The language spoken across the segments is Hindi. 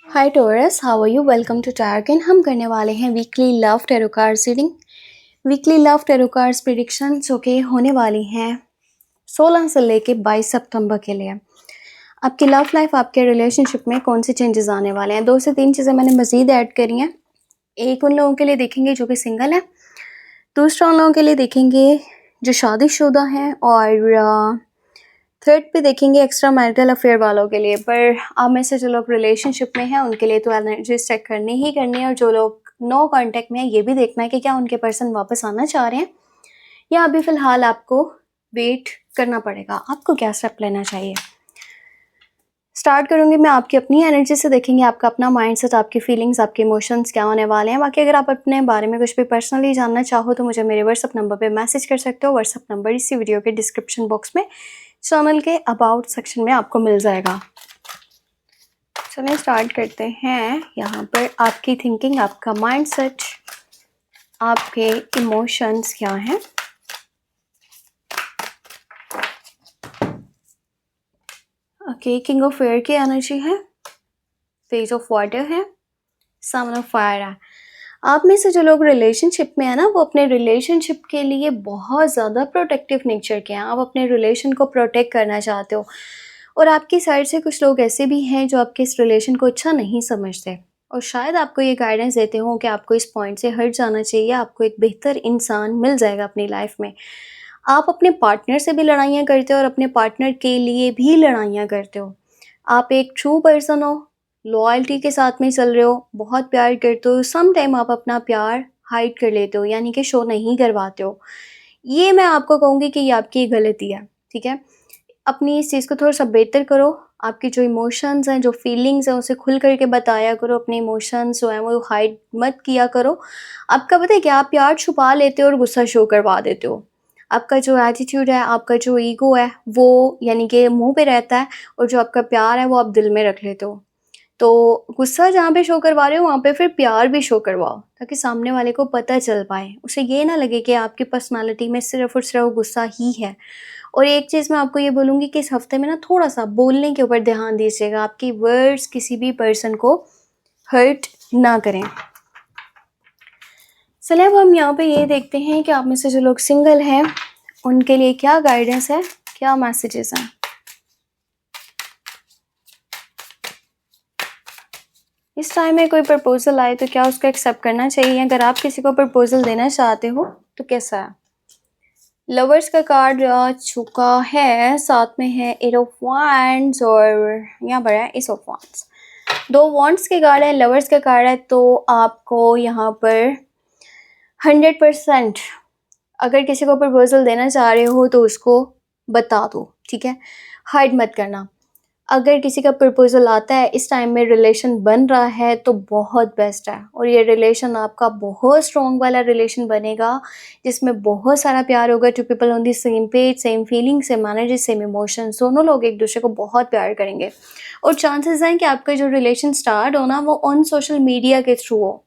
Hi Taurus, how are you? Welcome to टारगन। हम करने वाले हैं weekly love tarot cards reading. Weekly love tarot cards prediction जो कि होने वाली हैं 16 से लेके 22 सितंबर के लिए। आपकी लव लाइफ, आपके रिलेशनशिप में कौन से चेंजेस आने वाले हैं? 2 से 3 चीज़ें मैंने मज़ीद ऐड करी हैं। एक उन लोगों के लिए देखेंगे जो कि सिंगल है, दूसरा उन लोगों के लिए देखेंगे जो शादीशुदा हैं, और थर्ड पे देखेंगे एक्स्ट्रा मैरिटल अफेयर वालों के लिए। पर आप में से जो लोग रिलेशनशिप में हैं उनके लिए तो एनर्जीज चेक करनी ही करनी है, और जो लोग नो कांटेक्ट में है ये भी देखना है कि क्या उनके पर्सन वापस आना चाह रहे हैं या अभी फ़िलहाल आपको वेट करना पड़ेगा। आपको क्या स्टेप लेना चाहिए? स्टार्ट करूँगी मैं आपकी अपनी एनर्जी से। देखेंगे आपका अपना माइंडसेट, आपकी फीलिंग्स, आपके इमोशंस क्या होने वाले हैं। बाकी अगर आप अपने बारे में कुछ भी पर्सनली जानना चाहो तो मुझे मेरे व्हाट्सअप नंबर पे मैसेज कर सकते हो। व्हाट्सअप नंबर इसी वीडियो के डिस्क्रिप्शन बॉक्स में चैनल के अबाउट सेक्शन में आपको मिल जाएगा। चलिए स्टार्ट करते हैं। यहाँ पर आपकी थिंकिंग, आपका माइंडसेट, आपके इमोशंस क्या हैं। ओके, किंग ऑफ एयर की एनर्जी है, पेज ऑफ वाटर है, सेवन ऑफ फायर है। आप में से जो लोग रिलेशनशिप में है ना, वो अपने रिलेशनशिप के लिए बहुत ज़्यादा प्रोटेक्टिव नेचर के हैं। आप अपने रिलेशन को प्रोटेक्ट करना चाहते हो, और आपकी साइड से कुछ लोग ऐसे भी हैं जो आपके इस रिलेशन को अच्छा नहीं समझते, और शायद आपको ये गाइडेंस देते हो कि आपको इस पॉइंट से हट जाना चाहिए, आपको एक बेहतर इंसान मिल जाएगा अपनी लाइफ में। आप अपने पार्टनर से भी लड़ाइयाँ करते हो और अपने पार्टनर के लिए भी लड़ाइयाँ करते हो। आप एक ट्रू पर्सन हो, लॉयल्टी के साथ में चल रहे हो, बहुत प्यार करते हो। सम टाइम आप अपना प्यार हाइड कर लेते हो, यानी कि शो नहीं करवाते हो। ये मैं आपको कहूँगी कि ये आपकी गलती है, ठीक है? अपनी इस चीज़ को थोड़ा-सा बेहतर करो। आपकी जो इमोशंस हैं, जो फीलिंग्स हैं, उसे खुल कर के बताया करो। अपने इमोशंस जो हैं वो हाइड मत किया करो। आपका पता है क्या, आप प्यार छुपा लेते हो और गुस्सा शो करवा देते हो। आपका जो एटीट्यूड है, आपका जो ईगो है, वो यानी कि मुँह पे रहता है, और जो आपका प्यार है वो आप दिल में रख लेते हो। तो गुस्सा जहाँ पे शो करवा रहे हो वहाँ पे फिर प्यार भी शो करवाओ, ताकि सामने वाले को पता चल पाए। उसे ये ना लगे कि आपकी पर्सनैलिटी में सिर्फ़ और सिर्फ़ गुस्सा ही है। और एक चीज़ मैं आपको ये बोलूँगी कि इस हफ़्ते में ना थोड़ा-सा बोलने के ऊपर ध्यान दीजिएगा। आपकी वर्ड्स किसी भी पर्सन को हर्ट ना करें। चलिए अब हम यहाँ पे ये देखते हैं कि आप में से जो लोग सिंगल हैं, उनके लिए क्या गाइडेंस है, क्या मैसेजेस हैं। इस टाइम में कोई प्रपोज़ल आए तो क्या उसको एक्सेप्ट करना चाहिए? अगर आप किसी को प्रपोज़ल देना चाहते हो तो कैसा है? लवर्स का कार्ड आ चुका है, साथ में है एट ऑफ वांड्स, और यहाँ पर है एस ऑफ वांड्स। 2 वांड्स के कार्ड है, लवर्स का कार्ड है। तो आपको यहाँ पर 100% अगर किसी को प्रपोज़ल देना चाह रहे हो तो उसको बता दो, ठीक है? हाइड मत करना। अगर किसी का प्रपोज़ल आता है, इस टाइम में रिलेशन बन रहा है तो बहुत बेस्ट है, और ये रिलेशन आपका बहुत स्ट्रॉन्ग वाला रिलेशन बनेगा, जिसमें बहुत सारा प्यार होगा। 2 people on the same page, same feeling, same energy, same emotions, दोनों लोग एक दूसरे को बहुत प्यार करेंगे। और चांसेस हैं कि आपका जो रिलेशन स्टार्ट हो ना, वो ऑन सोशल मीडिया के थ्रू हो,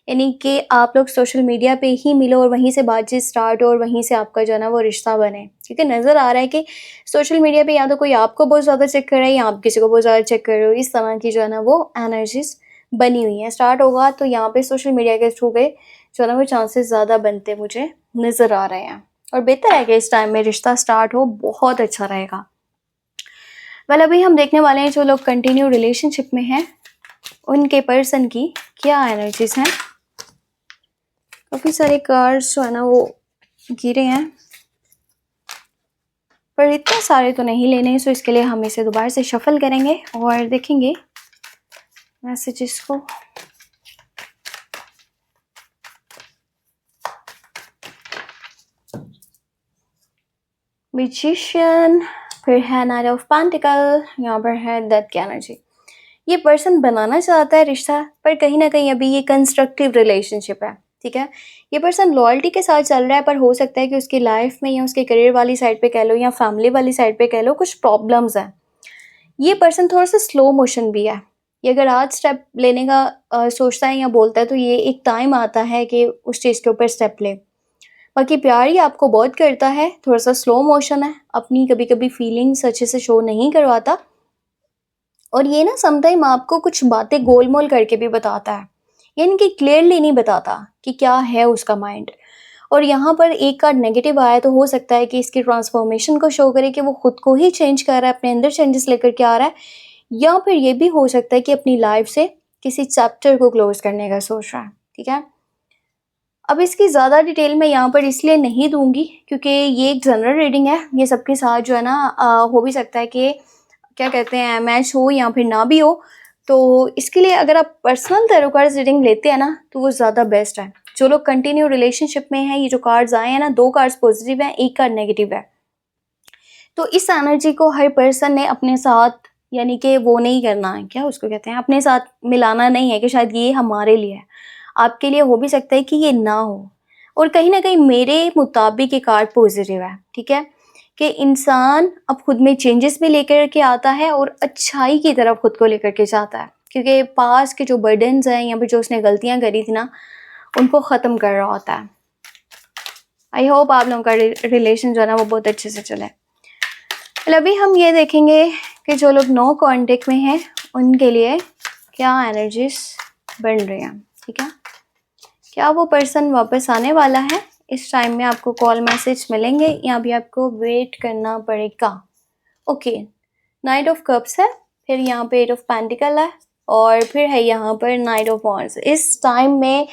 यानी कि आप लोग सोशल मीडिया पे ही मिलो और वहीं से बातचीत स्टार्ट हो और वहीं से आपका जो है ना वो रिश्ता बने। क्योंकि नज़र आ रहा है कि सोशल मीडिया पे या तो कोई आपको बहुत ज़्यादा चेक कर रहा है या आप किसी को बहुत ज़्यादा चेक कर रहे हो। इस तरह की जो है ना वो एनर्जीज बनी हुई हैं। स्टार्ट होगा तो यहाँ पे सोशल मीडिया के थ्रू गए जो है ना वो चांसेस ज़्यादा बनते मुझे नज़र आ रहे हैं, और बेहतर है कि इस टाइम में रिश्ता स्टार्ट हो, बहुत अच्छा रहेगा। वेल, अभी हम देखने वाले हैं जो लोग कंटिन्यू रिलेशनशिप में हैं उनके पर्सन की क्या एनर्जीज हैं। काफ़ी सारे कार्ड्स जो है ना वो गिरे हैं, पर इतने सारे तो नहीं लेने हैं, सो इसके लिए हम इसे दोबारा से शफल करेंगे और देखेंगे मैसेजेस को। मैजिशियन, फिर है नाइट ऑफ पेंटिकल, यहाँ पर है डेथ की एनर्जी। ये पर्सन बनाना चाहता है रिश्ता, पर कहीं ना कहीं अभी ये कंस्ट्रक्टिव रिलेशनशिप है, ठीक है? ये पर्सन लॉयल्टी के साथ चल रहा है, पर हो सकता है कि उसकी लाइफ में या उसके करियर वाली साइड पे कह लो या फैमिली वाली साइड पे कह लो कुछ प्रॉब्लम्स हैं। ये पर्सन थोड़ा सा स्लो मोशन भी है। ये अगर आज स्टेप लेने का सोचता है या बोलता है तो ये एक टाइम आता है कि उस चीज़ के ऊपर स्टेप ले। बाकी प्यार ही आपको बहुत करता है, थोड़ा सा स्लो मोशन है, अपनी कभी कभी फीलिंग्स अच्छे से शो नहीं करवाता, और ये ना समटाइम आपको कुछ बातें गोलमोल करके भी बताता है, यानी कि क्लियरली नहीं बताता कि क्या है उसका माइंड। और यहाँ पर एक कार्ड नेगेटिव आया तो हो सकता है कि इसकी ट्रांसफॉर्मेशन को शो करे कि वो खुद को ही चेंज कर रहा है, अपने अंदर चेंजेस लेकर के आ रहा है, या फिर ये भी हो सकता है कि अपनी लाइफ से किसी चैप्टर को क्लोज करने का सोच रहा है। ठीक है, अब इसकी ज़्यादा डिटेल मैं यहाँ पर इसलिए नहीं दूंगी क्योंकि ये एक जनरल रीडिंग है, ये सबके साथ जो है ना हो भी सकता है कि क्या कहते हैं मैच हो या फिर ना भी हो। तो इसके लिए अगर आप पर्सनल टैरो कार्ड्स रीडिंग लेते हैं ना तो वो ज़्यादा बेस्ट है। जो लोग कंटिन्यू रिलेशनशिप में हैं, ये जो कार्ड्स आए हैं ना, 2 कार्ड्स पॉजिटिव हैं, 1 कार्ड नेगेटिव है। तो इस एनर्जी को हर पर्सन ने अपने साथ, यानी कि वो नहीं करना है, क्या उसको कहते हैं, अपने साथ मिलाना नहीं है कि शायद ये हमारे लिए है, आपके लिए हो भी सकता है कि ये ना हो। और कहीं ना कहीं मेरे मुताबिक ये कार्ड पॉजिटिव है। ठीक है, कि इंसान अब खुद में चेंजेस भी लेकर के आता है और अच्छाई की तरफ खुद को लेकर के जाता है, क्योंकि पास के जो बर्डन्स हैं या फिर जो उसने गलतियां करी थी ना, उनको ख़त्म कर रहा होता है। आई होप आप लोगों का रिलेशन जो है ना वो बहुत अच्छे से चले। अभी हम ये देखेंगे कि जो लोग नो कांटेक्ट में हैं उनके लिए क्या एनर्जीज बन रही हैं। ठीक है, क्या वो पर्सन वापस आने वाला है, इस टाइम में आपको कॉल मैसेज मिलेंगे या भी आपको वेट करना पड़ेगा। ओके, नाइट ऑफ कप्स है, फिर यहाँ पे 8 ऑफ पेंटिकल है, और फिर है यहाँ पर नाइट ऑफ वॉन्ड्स। इस टाइम में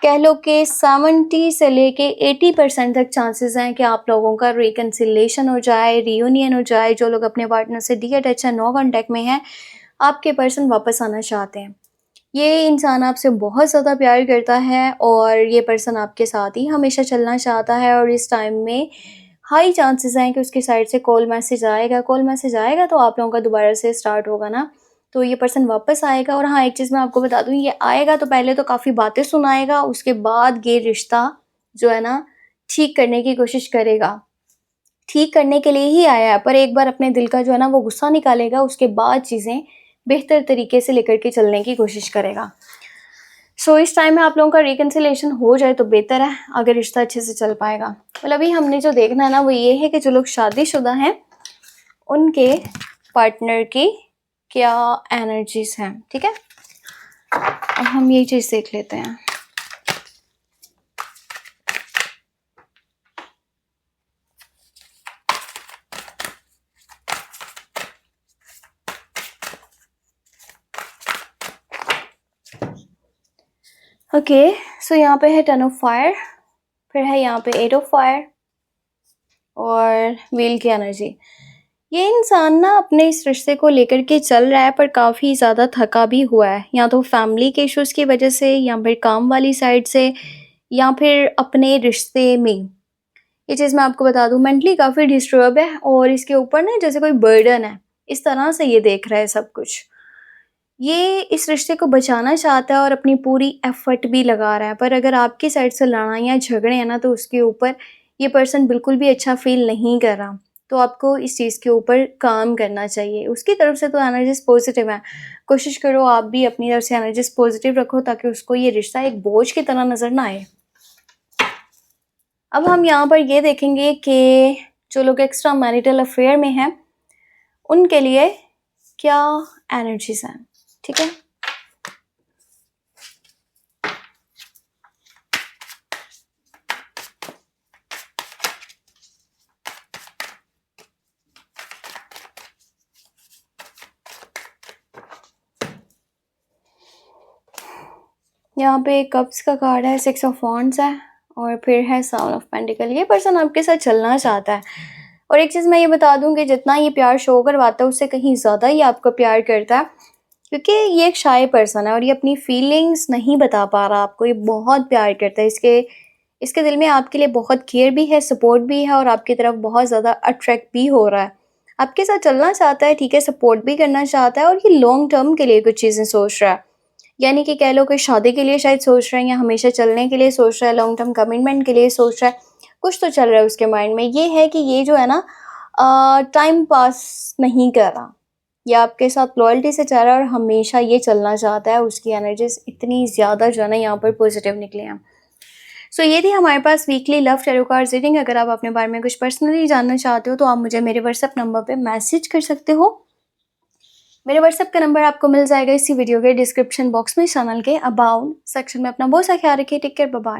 कह लो कि 70 से लेके 80% तक चांसेस हैं कि आप लोगों का रिकन्सिलेशन हो जाए, रियूनियन हो जाए। जो लोग अपने पार्टनर से डी अटैच है, नो कांटेक्ट में हैं, आपके पर्सन वापस आना चाहते हैं। ये इंसान आपसे बहुत ज़्यादा प्यार करता है और ये पर्सन आपके साथ ही हमेशा चलना चाहता है, और इस टाइम में हाई चांसेस हैं कि उसकी साइड से कॉल मैसेज आएगा। कॉल मैसेज आएगा तो आप लोगों का दोबारा से स्टार्ट होगा ना, तो ये पर्सन वापस आएगा। और हाँ, एक चीज़ मैं आपको बता दूँ, ये आएगा तो पहले तो काफ़ी बातें सुनाएगा, उसके बाद ये रिश्ता जो है ना ठीक करने की कोशिश करेगा। ठीक करने के लिए ही आया है, पर एक बार अपने दिल का जो है ना वो गुस्सा निकालेगा, उसके बाद चीज़ें बेहतर तरीके से लेकर के चलने की कोशिश करेगा। सो इस टाइम में आप लोगों का रिकन्सिलेशन हो जाए तो बेहतर है, अगर रिश्ता अच्छे से चल पाएगा। मतलब अभी हमने जो देखना है ना वो ये है कि जो लोग शादीशुदा हैं उनके पार्टनर की क्या एनर्जीज हैं। ठीक है, अब हम ये चीज़ देख लेते हैं। ओके, सो यहाँ पे है 10 ऑफ फायर, फिर है यहाँ पे 8 ऑफ फायर और व्हील की एनर्जी। ये इंसान ना अपने इस रिश्ते को लेकर के चल रहा है, पर काफ़ी ज़्यादा थका भी हुआ है, या तो फैमिली के इश्यूज़ की वजह से, या फिर काम वाली साइड से, या फिर अपने रिश्ते में। ये चीज़ मैं आपको बता दूँ, मेंटली काफ़ी डिस्टर्ब है और इसके ऊपर ना जैसे कोई बर्डन है, इस तरह से ये देख रहा है सब कुछ। ये इस रिश्ते को बचाना चाहता है और अपनी पूरी एफर्ट भी लगा रहा है, पर अगर आपकी साइड से लड़ाइयाँ झगड़े हैं ना तो उसके ऊपर ये पर्सन बिल्कुल भी अच्छा फील नहीं कर रहा। तो आपको इस चीज़ के ऊपर काम करना चाहिए। उसकी तरफ से तो एनर्जीज पॉजिटिव है, कोशिश करो आप भी अपनी तरफ से एनर्जीज पॉजिटिव रखो ताकि उसको ये रिश्ता एक बोझ की तरह नज़र ना आए। अब हम यहाँ पर ये देखेंगे कि जो लोग एक्स्ट्रा मैरिटल अफेयर में हैं उनके लिए क्या एनर्जीज हैं। ठीक है, यहाँ पे कप्स का कार्ड है, 6 ऑफ वॉन्ड्स है, और फिर है 7 ऑफ पेंटिकल। ये पर्सन आपके साथ चलना चाहता है, और एक चीज़ मैं ये बता दूं कि जितना ये प्यार शो करवाता है उससे कहीं ज़्यादा ही आपको प्यार करता है, क्योंकि ये एक शाय पर्सन है और ये अपनी फीलिंग्स नहीं बता पा रहा आपको। ये बहुत प्यार करता है, इसके दिल में आपके लिए बहुत केयर भी है, सपोर्ट भी है, और आपकी तरफ बहुत ज़्यादा अट्रैक्ट भी हो रहा है। आपके साथ चलना चाहता है, ठीक है, सपोर्ट भी करना चाहता है, और ये लॉन्ग टर्म के लिए कुछ चीज़ें सोच रहा है। यानी कि कह लो कि शादी के लिए शायद सोच रहे हैं, या हमेशा चलने के लिए सोच रहा है, लॉन्ग टर्म कमिटमेंट के लिए सोच रहा है। कुछ तो चल रहा है उसके माइंड में। ये है कि ये जो है ना टाइम पास नहीं कर रहा, ये आपके साथ लॉयल्टी से चल रहा है और हमेशा ये चलना चाहता है। उसकी एनर्जीज इतनी ज़्यादा जो है ना यहाँ पर पॉजिटिव निकले हैं। सो ये थी हमारे पास weekly love tarot card reading. अगर आप अपने बारे में कुछ पर्सनली जानना चाहते हो तो आप मुझे मेरे व्हाट्सएप नंबर पे मैसेज कर सकते हो। मेरे व्हाट्सएप का नंबर आपको मिल जाएगा इसी वीडियो के डिस्क्रिप्शन बॉक्स में। चैनल के अबाउट सेक्शन में अपना बहुत सा ख्याल रखिए। Take care, bye bye.